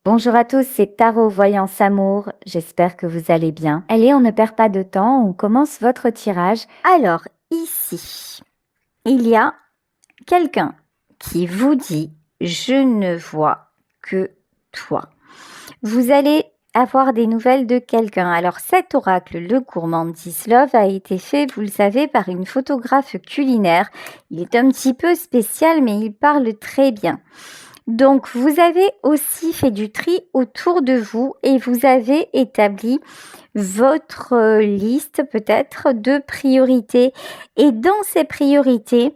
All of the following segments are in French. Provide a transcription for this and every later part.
Bonjour à tous, c'est Tarot Voyance Amour. J'espère que vous allez bien. Allez, on ne perd pas de temps, on commence votre tirage. Alors, ici, il y a quelqu'un qui vous dit « Je ne vois que toi ». Vous allez avoir des nouvelles de quelqu'un. Alors, cet oracle, le Gourmandise Love, a été fait, vous le savez, par une photographe culinaire. Il est un petit peu spécial, mais il parle très bien. Donc, vous avez aussi fait du tri autour de vous et vous avez établi votre liste peut-être de priorités. Et dans ces priorités,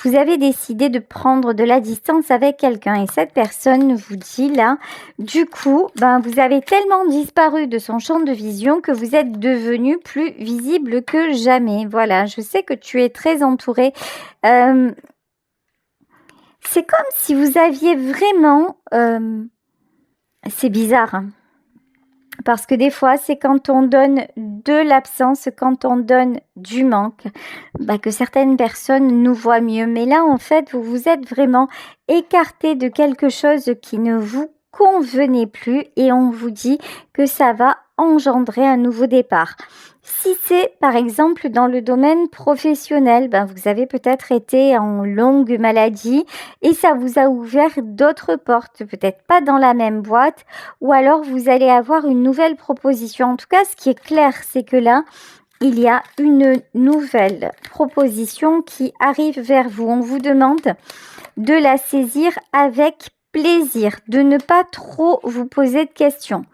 vous avez décidé de prendre de la distance avec quelqu'un et cette personne vous dit là, du coup, vous avez tellement disparu de son champ de vision que vous êtes devenu plus visible que jamais. Voilà, je sais que tu es très entouré. C'est comme si vous aviez vraiment... c'est bizarre, hein, parce que des fois, c'est quand on donne de l'absence, quand on donne du manque, que certaines personnes nous voient mieux. Mais là, en fait, vous vous êtes vraiment écarté de quelque chose qui ne vous convenait plus et on vous dit que ça va engendrer un nouveau départ. Si c'est par exemple dans le domaine professionnel, vous avez peut-être été en longue maladie et ça vous a ouvert d'autres portes, peut-être pas dans la même boîte, ou alors vous allez avoir une nouvelle proposition. En tout cas, ce qui est clair, c'est que là, il y a une nouvelle proposition qui arrive vers vous. On vous demande de la saisir avec plaisir, de ne pas trop vous poser de questions.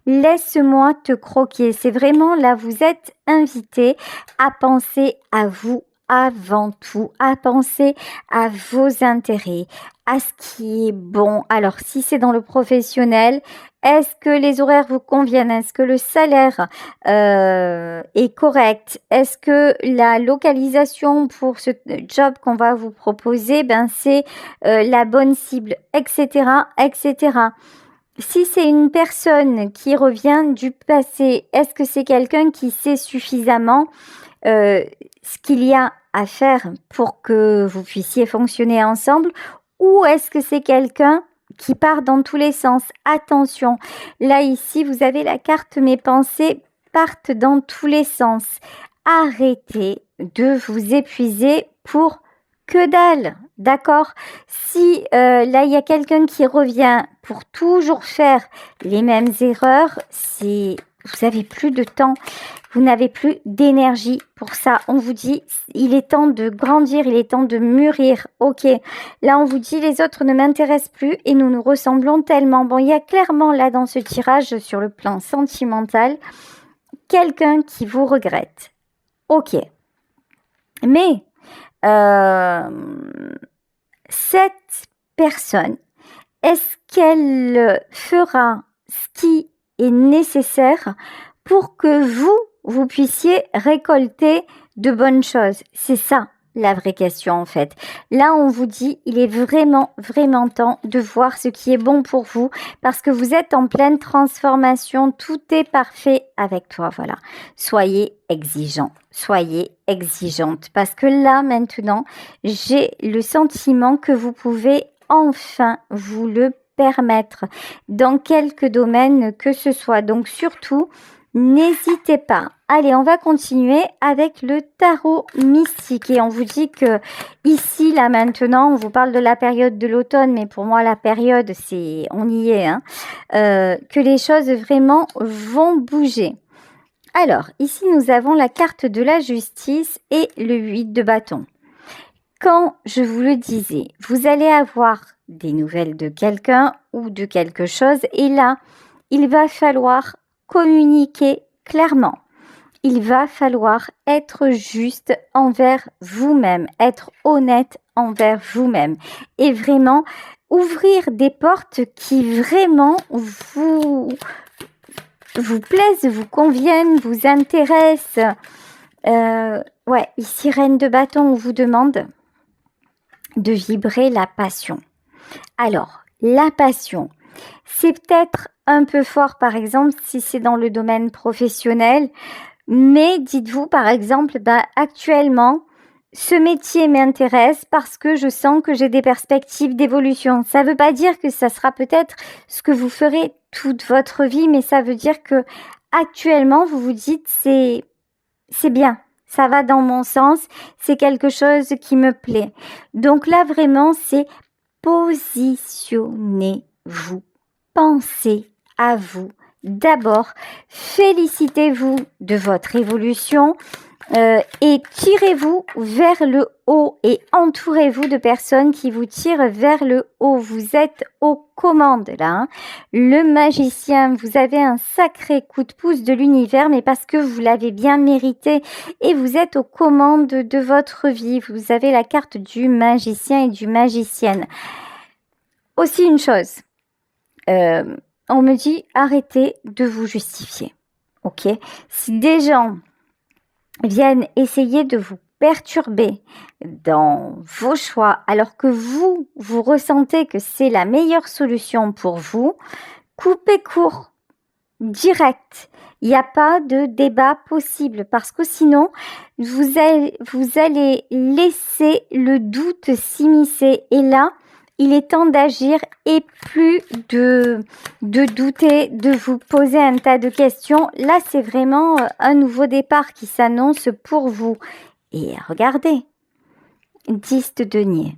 Laisse-moi te croquer. C'est vraiment là, vous êtes invité à penser à vous avant tout, à penser à vos intérêts, à ce qui est bon. Alors, si c'est dans le professionnel, est-ce que les horaires vous conviennent? Est-ce que le salaire est correct? Est-ce que la localisation pour ce job qu'on va vous proposer, c'est la bonne cible, etc., etc. Si c'est une personne qui revient du passé, est-ce que c'est quelqu'un qui sait suffisamment ce qu'il y a à faire pour que vous puissiez fonctionner ensemble, ou est-ce que c'est quelqu'un qui part dans tous les sens? Attention, là ici vous avez la carte mes pensées partent dans tous les sens. Arrêtez de vous épuiser pour que dalle, d'accord? Si là il y a quelqu'un qui revient pour toujours faire les mêmes erreurs, vous n'avez plus de temps, vous n'avez plus d'énergie pour ça. On vous dit, il est temps de grandir, il est temps de mûrir. Ok, là on vous dit, les autres ne m'intéressent plus et nous nous ressemblons tellement. Bon, il y a clairement là dans ce tirage, sur le plan sentimental, quelqu'un qui vous regrette. Ok, mais cette personne, est-ce qu'elle fera ce qui est nécessaire pour que vous puissiez récolter de bonnes choses? C'est ça la vraie question en fait. Là, on vous dit, il est vraiment, vraiment temps de voir ce qui est bon pour vous parce que vous êtes en pleine transformation. Tout est parfait avec toi, voilà. Soyez exigeant, soyez exigeante parce que là, maintenant, j'ai le sentiment que vous pouvez enfin vous le permettre dans quelques domaines que ce soit. Donc surtout, n'hésitez pas. Allez, on va continuer avec le tarot mystique et on vous dit que ici, là maintenant, on vous parle de la période de l'automne, mais pour moi la période, on y est, que les choses vraiment vont bouger. Alors, ici nous avons la carte de la justice et le 8 de bâton. Quand je vous le disais, vous allez avoir des nouvelles de quelqu'un ou de quelque chose et là, il va falloir communiquer clairement. Il va falloir être juste envers vous-même, être honnête envers vous-même et vraiment ouvrir des portes qui vraiment vous plaisent, vous conviennent, vous intéressent. Ici, Reine de bâton, on vous demande de vibrer la passion. Alors, la passion, c'est peut-être un peu fort, par exemple, si c'est dans le domaine professionnel, mais dites-vous, par exemple, actuellement, ce métier m'intéresse parce que je sens que j'ai des perspectives d'évolution. Ça ne veut pas dire que ça sera peut-être ce que vous ferez toute votre vie, mais ça veut dire que actuellement, vous vous dites c'est bien, ça va dans mon sens, c'est quelque chose qui me plaît. Donc là, vraiment, c'est positionnez-vous, pensez à vous. D'abord, félicitez-vous de votre évolution et tirez-vous vers le haut et entourez-vous de personnes qui vous tirent vers le haut. Vous êtes aux commandes là. Hein. Le magicien, vous avez un sacré coup de pouce de l'univers, mais parce que vous l'avez bien mérité et vous êtes aux commandes de votre vie. Vous avez la carte du magicien et du magicienne. Aussi une chose, on me dit arrêtez de vous justifier. Ok, si des gens viennent essayer de vous perturber dans vos choix alors que vous ressentez que c'est la meilleure solution pour vous, coupez court, direct. Il n'y a pas de débat possible parce que sinon, vous allez laisser le doute s'immiscer. Et là, il est temps d'agir et plus de douter, de vous poser un tas de questions. Là, c'est vraiment un nouveau départ qui s'annonce pour vous. Et regardez, 10 de denier.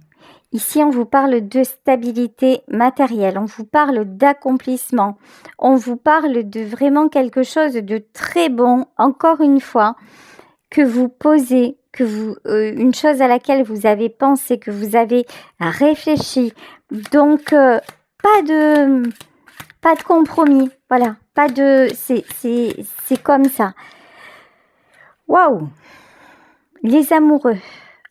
Ici, on vous parle de stabilité matérielle, on vous parle d'accomplissement, on vous parle de vraiment quelque chose de très bon, encore une fois, que vous posez, que vous, une chose à laquelle vous avez pensé, que vous avez réfléchi. Donc, pas de compromis, voilà, pas de, c'est comme ça. Waouh! Les amoureux.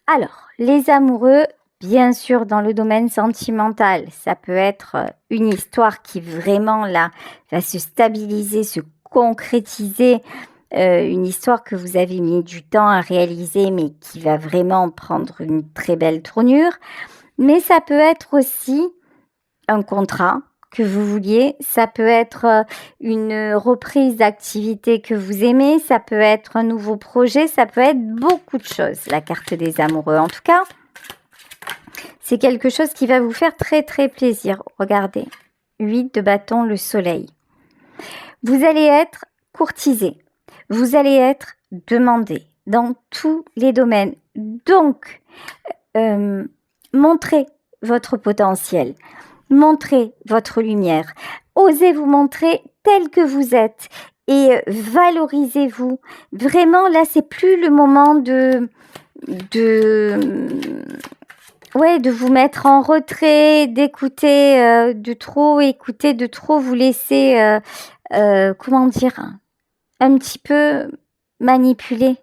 Alors, les amoureux, bien sûr, dans le domaine sentimental, ça peut être une histoire qui vraiment là va se stabiliser, se concrétiser, une histoire que vous avez mis du temps à réaliser, mais qui va vraiment prendre une très belle tournure. Mais ça peut être aussi un contrat que vous vouliez, ça peut être une reprise d'activité que vous aimez, ça peut être un nouveau projet, ça peut être beaucoup de choses, la carte des amoureux. En tout cas, c'est quelque chose qui va vous faire très très plaisir. Regardez, 8 de bâton, le soleil. Vous allez être courtisé, vous allez être demandé dans tous les domaines. Donc, montrez votre potentiel. Montrez votre lumière. Osez vous montrer tel que vous êtes et valorisez-vous. Vraiment, là, c'est plus le moment de vous mettre en retrait, d'écouter, de trop écouter, de trop vous laisser, comment dire, un petit peu manipuler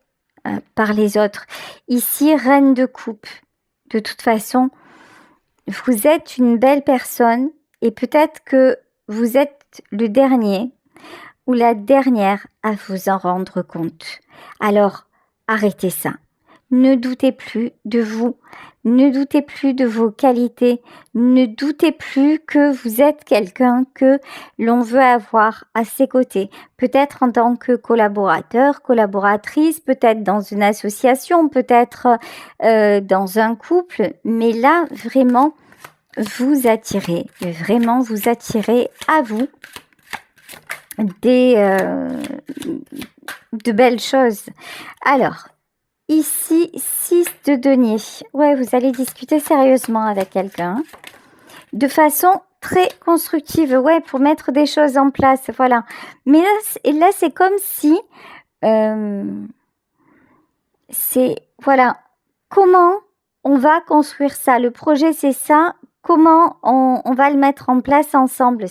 par les autres. Ici, reine de coupe. De toute façon, vous êtes une belle personne et peut-être que vous êtes le dernier ou la dernière à vous en rendre compte. Alors, arrêtez ça. Ne doutez plus de vous. Ne doutez plus de vos qualités. Ne doutez plus que vous êtes quelqu'un que l'on veut avoir à ses côtés. Peut-être en tant que collaborateur, collaboratrice, peut-être dans une association, peut-être dans un couple. Mais là, vraiment, vous attirez à vous de belles choses. Alors, ici, 6 de denier. Ouais, vous allez discuter sérieusement avec quelqu'un. De façon très constructive, ouais, pour mettre des choses en place, voilà. Mais là c'est comme si... voilà, comment on va construire ça? Le projet, c'est ça. Comment on va le mettre en place ensemble?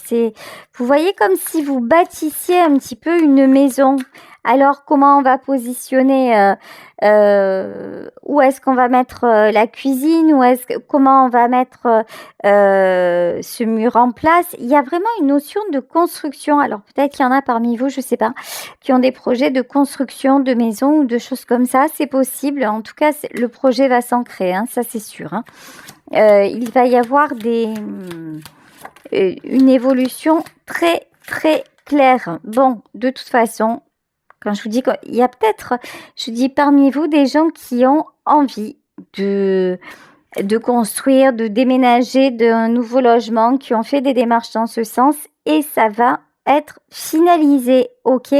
Vous voyez comme si vous bâtissiez un petit peu une maison. Alors, comment on va positionner où est-ce qu'on va mettre la cuisine? Comment on va mettre ce mur en place? Il y a vraiment une notion de construction. Alors, peut-être qu'il y en a parmi vous, je ne sais pas, qui ont des projets de construction de maison ou de choses comme ça. C'est possible. En tout cas, le projet va s'ancrer, hein, ça c'est sûr. Hein. Il va y avoir une évolution très, très claire. Bon, de toute façon, quand je vous dis qu'il y a peut-être, je dis parmi vous, des gens qui ont envie de construire, de déménager d'un nouveau logement, qui ont fait des démarches dans ce sens et ça va être finalisé, ok?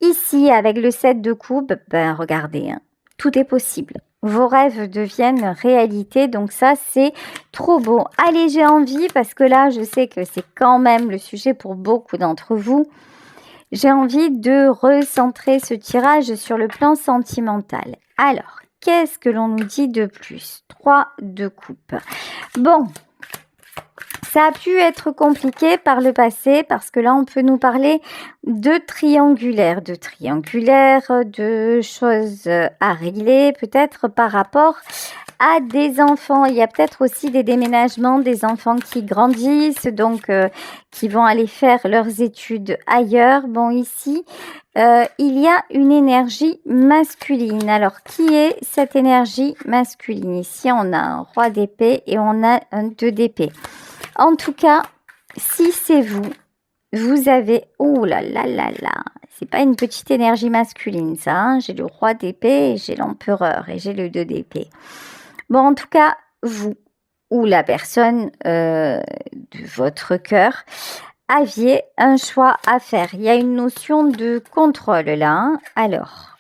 Ici, avec le 7 de coupe, ben regardez, hein, tout est possible. Vos rêves deviennent réalité, donc ça, c'est trop beau. Allez, j'ai envie, parce que là, je sais que c'est quand même le sujet pour beaucoup d'entre vous. J'ai envie de recentrer ce tirage sur le plan sentimental. Alors, qu'est-ce que l'on nous dit de plus? 3 de coupe. Bon, ça a pu être compliqué par le passé parce que là, on peut nous parler de triangulaire, de choses à régler, peut-être par rapport à des enfants. Il y a peut-être aussi des déménagements, des enfants qui grandissent, donc qui vont aller faire leurs études ailleurs. Bon, ici, il y a une énergie masculine. Alors, qui est cette énergie masculine? Ici, on a un roi d'épée et on a un 2 d'épée. En tout cas, si c'est vous, vous avez... Oh là là là là, c'est pas une petite énergie masculine, ça. Hein, j'ai le roi d'épée, j'ai l'empereur et j'ai le 2 d'épée. Bon, en tout cas, vous ou la personne de votre cœur aviez un choix à faire. Il y a une notion de contrôle là. Hein. Alors,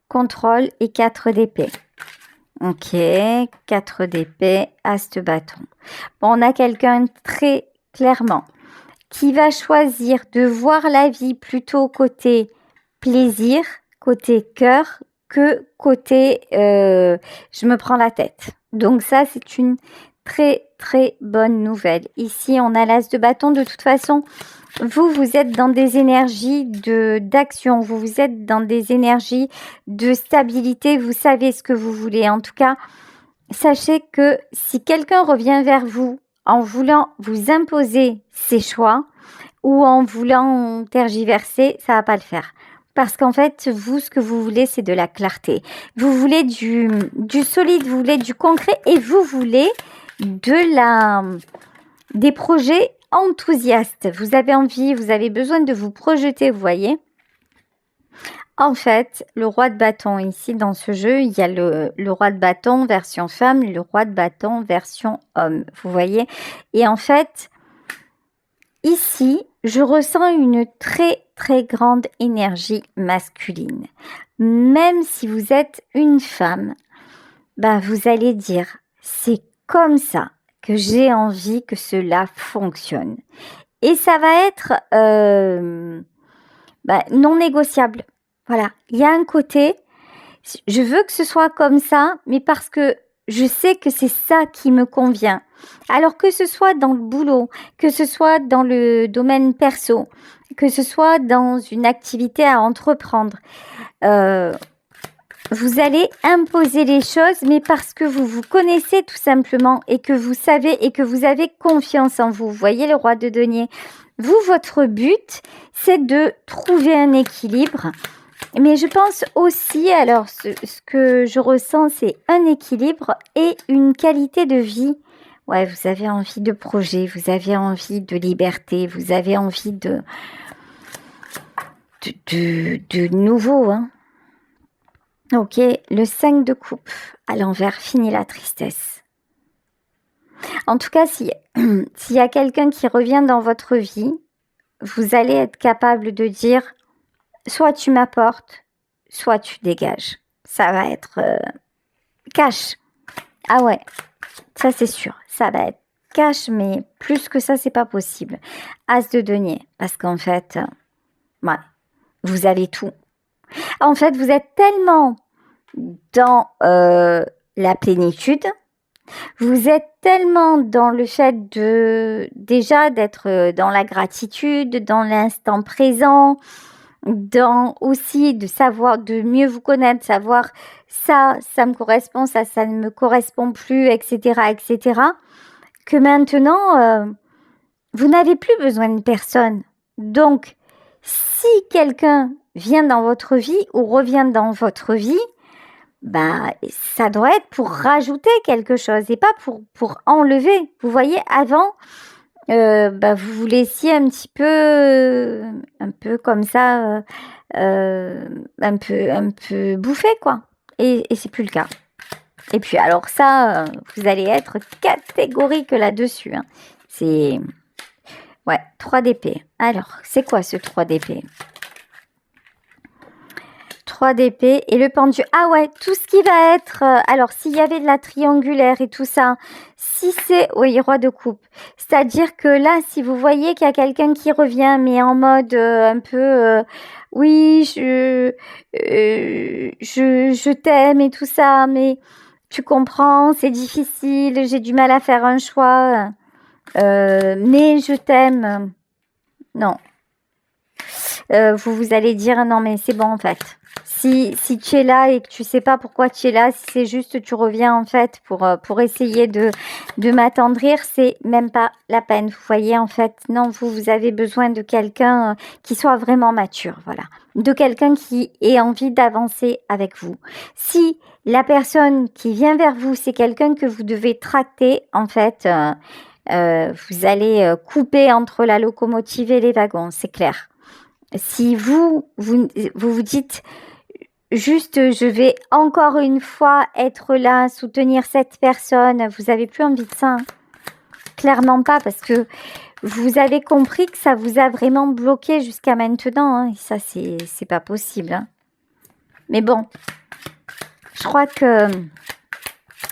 contrôle et 4 d'épée. Ok, 4 d'épée, as de bâton. Bon, on a quelqu'un très clairement qui va choisir de voir la vie plutôt côté plaisir, côté cœur, que côté je me prends la tête. Donc ça, c'est une très très bonne nouvelle. Ici, on a l'as de bâton. De toute façon, vous êtes dans des énergies d'action, vous êtes dans des énergies de stabilité, vous savez ce que vous voulez. En tout cas, sachez que si quelqu'un revient vers vous en voulant vous imposer ses choix ou en voulant tergiverser, ça va pas le faire. Parce qu'en fait, vous, ce que vous voulez, c'est de la clarté. Vous voulez du solide, vous voulez du concret et vous voulez des projets enthousiastes. Vous avez envie, vous avez besoin de vous projeter, vous voyez. En fait, le roi de bâton, ici dans ce jeu, il y a le roi de bâton version femme, le roi de bâton version homme, vous voyez. Et en fait, ici, je ressens une très très grande énergie masculine. Même si vous êtes une femme, bah vous allez dire, c'est comme ça que j'ai envie que cela fonctionne. Et ça va être non négociable. Voilà, il y a un côté, je veux que ce soit comme ça, mais parce que je sais que c'est ça qui me convient. Alors que ce soit dans le boulot, que ce soit dans le domaine perso, que ce soit dans une activité à entreprendre, vous allez imposer les choses, mais parce que vous vous connaissez tout simplement et que vous savez et que vous avez confiance en vous. Vous voyez le roi de denier. Vous, votre but, c'est de trouver un équilibre. Mais je pense aussi, alors ce que je ressens, c'est un équilibre et une qualité de vie. Ouais, vous avez envie de projet, vous avez envie de liberté, vous avez envie de nouveau, hein. Ok, le 5 de coupe à l'envers, fini la tristesse. En tout cas, s'il y a quelqu'un qui revient dans votre vie, vous allez être capable de dire soit tu m'apportes, soit tu dégages. Ça va être cash. Ah ouais, ça c'est sûr. Ça va être cash, mais plus que ça, c'est pas possible. As de denier, parce qu'en fait, ouais, vous avez tout. En fait, vous êtes tellement dans la plénitude, vous êtes tellement dans le fait déjà d'être dans la gratitude, dans l'instant présent, dans aussi de savoir, de mieux vous connaître, savoir ça me correspond, ça ne me correspond plus, etc., etc., que maintenant, vous n'avez plus besoin de personne. Donc, si quelqu'un vient dans votre vie ou revient dans votre vie, ça doit être pour rajouter quelque chose et pas pour enlever. Vous voyez, avant, vous vous laissiez un peu comme ça, un peu bouffé, quoi. Et c'est plus le cas. Et puis alors ça, vous allez être catégorique là-dessus. Hein. C'est... Ouais, 3 d'épée. Alors, c'est quoi ce 3 d'épée? 3 d'épée et le pendu. Ah ouais, tout ce qui va être... alors, s'il y avait de la triangulaire et tout ça, si c'est... Oui, roi de coupe. C'est-à-dire que là, si vous voyez qu'il y a quelqu'un qui revient, mais en mode un peu... oui, je t'aime et tout ça, mais tu comprends, c'est difficile, j'ai du mal à faire un choix, mais je t'aime. Non. Vous allez dire non mais c'est bon en fait. Si tu es là et que tu sais pas pourquoi tu es là, si c'est juste tu reviens en fait pour essayer de m'attendrir, c'est même pas la peine. Vous voyez en fait, non, vous avez besoin de quelqu'un qui soit vraiment mature, voilà. De quelqu'un qui ait envie d'avancer avec vous. Si la personne qui vient vers vous, c'est quelqu'un que vous devez tracter, en fait, vous allez couper entre la locomotive et les wagons, c'est clair. Si vous dites juste je vais encore une fois être là, soutenir cette personne, vous n'avez plus envie de ça. Hein. Clairement pas, parce que vous avez compris que ça vous a vraiment bloqué jusqu'à maintenant. Hein, et ça, c'est pas possible. Hein. Mais bon, je crois que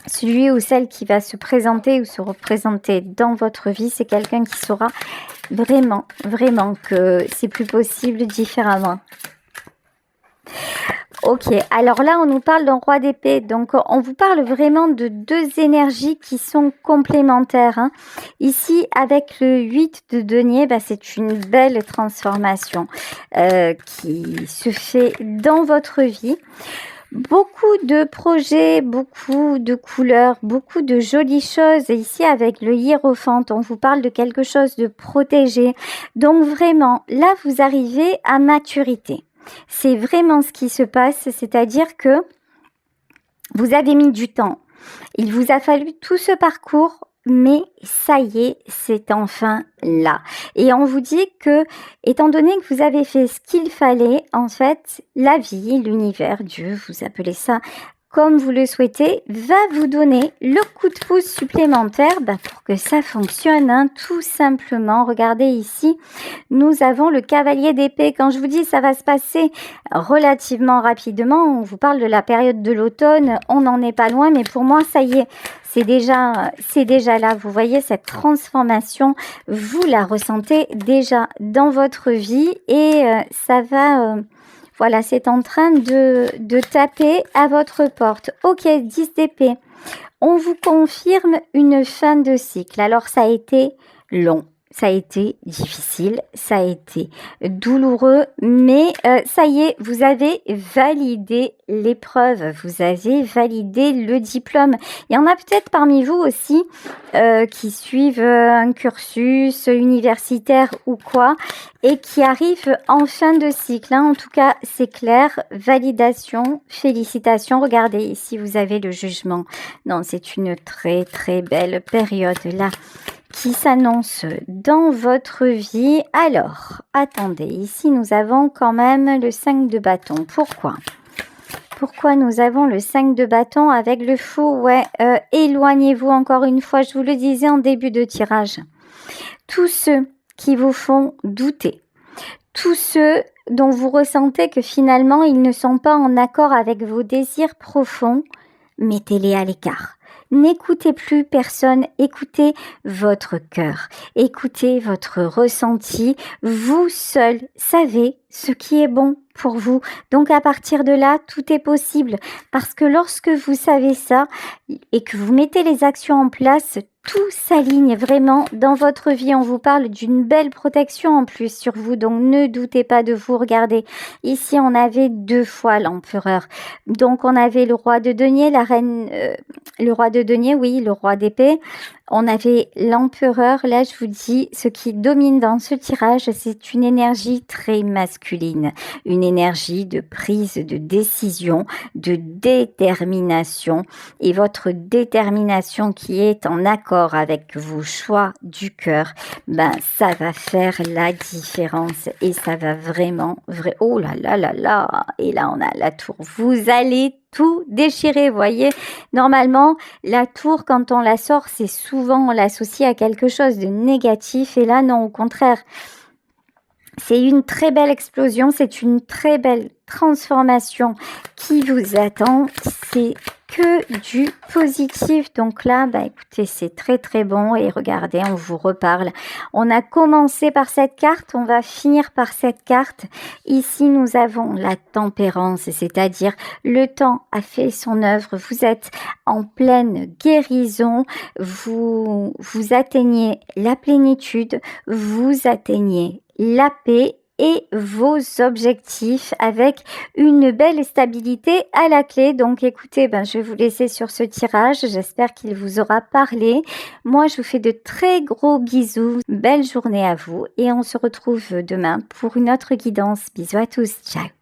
celui ou celle qui va se présenter ou se représenter dans votre vie, c'est quelqu'un qui saura vraiment, vraiment que c'est plus possible différemment. Ok, alors là, on nous parle d'un roi d'épée. Donc, on vous parle vraiment de 2 énergies qui sont complémentaires. Hein. Ici, avec le 8 de denier, bah, c'est une belle transformation qui se fait dans votre vie. Beaucoup de projets, beaucoup de couleurs, beaucoup de jolies choses. Et ici, avec le hiérophant, on vous parle de quelque chose de protégé. Donc, vraiment, là, vous arrivez à maturité. C'est vraiment ce qui se passe, c'est-à-dire que vous avez mis du temps. Il vous a fallu tout ce parcours, mais ça y est, c'est enfin là. Et on vous dit que, étant donné que vous avez fait ce qu'il fallait, en fait, la vie, l'univers, Dieu, vous appelez ça comme vous le souhaitez, va vous donner le coup de pouce supplémentaire pour que ça fonctionne, hein, tout simplement. Regardez ici, nous avons le cavalier d'épée. Quand je vous dis ça va se passer relativement rapidement, on vous parle de la période de l'automne, on n'en est pas loin, mais pour moi, ça y est, c'est déjà là. Vous voyez cette transformation, vous la ressentez déjà dans votre vie et ça va... voilà, c'est en train de taper à votre porte. Ok, 10 d'épée. On vous confirme une fin de cycle. Alors, ça a été long. Ça a été difficile, ça a été douloureux, mais ça y est, vous avez validé l'épreuve, vous avez validé le diplôme. Il y en a peut-être parmi vous aussi qui suivent un cursus universitaire ou quoi, et qui arrivent en fin de cycle. Hein. En tout cas, c'est clair, validation, félicitations. Regardez, ici, vous avez le jugement. Non, c'est une très, très belle période là qui s'annonce dans votre vie. Alors, attendez, ici nous avons quand même le 5 de bâton. Pourquoi nous avons le 5 de bâton avec le fou? Ouais, éloignez-vous encore une fois, je vous le disais en début de tirage. Tous ceux qui vous font douter, tous ceux dont vous ressentez que finalement ils ne sont pas en accord avec vos désirs profonds, mettez-les à l'écart. N'écoutez plus personne, écoutez votre cœur, écoutez votre ressenti. Vous seul savez ce qui est bon pour vous. Donc à partir de là, tout est possible. Parce que lorsque vous savez ça et que vous mettez les actions en place, tout s'aligne vraiment dans votre vie. On vous parle d'une belle protection en plus sur vous, donc ne doutez pas de vous. Regardez, ici on avait 2 fois l'empereur. Donc on avait le roi de denier, la reine, le roi de denier, oui, le roi d'épée. On avait l'empereur. Là, je vous dis, ce qui domine dans ce tirage, c'est une énergie très masculine, une énergie de prise de décision, de détermination. Et votre détermination qui est en accord avec vos choix du cœur, ben ça va faire la différence et ça va vraiment, oh là là là là. Et là, on a la tour. Vous allez tout déchirer, vous voyez. Normalement, la tour, quand on la sort, c'est souvent on l'associe à quelque chose de négatif. Et là, non, au contraire. C'est une très belle explosion, c'est une très belle transformation qui vous attend. C'est que du positif. Donc là, bah écoutez, c'est très très bon. Et regardez, on vous reparle. On a commencé par cette carte, on va finir par cette carte. Ici, nous avons la tempérance, c'est-à-dire le temps a fait son œuvre. Vous êtes en pleine guérison. Vous atteignez la plénitude. Vous atteignez la paix et vos objectifs avec une belle stabilité à la clé. Donc écoutez, je vais vous laisser sur ce tirage. J'espère qu'il vous aura parlé. Moi, je vous fais de très gros bisous. Belle journée à vous et on se retrouve demain pour une autre guidance. Bisous à tous. Ciao.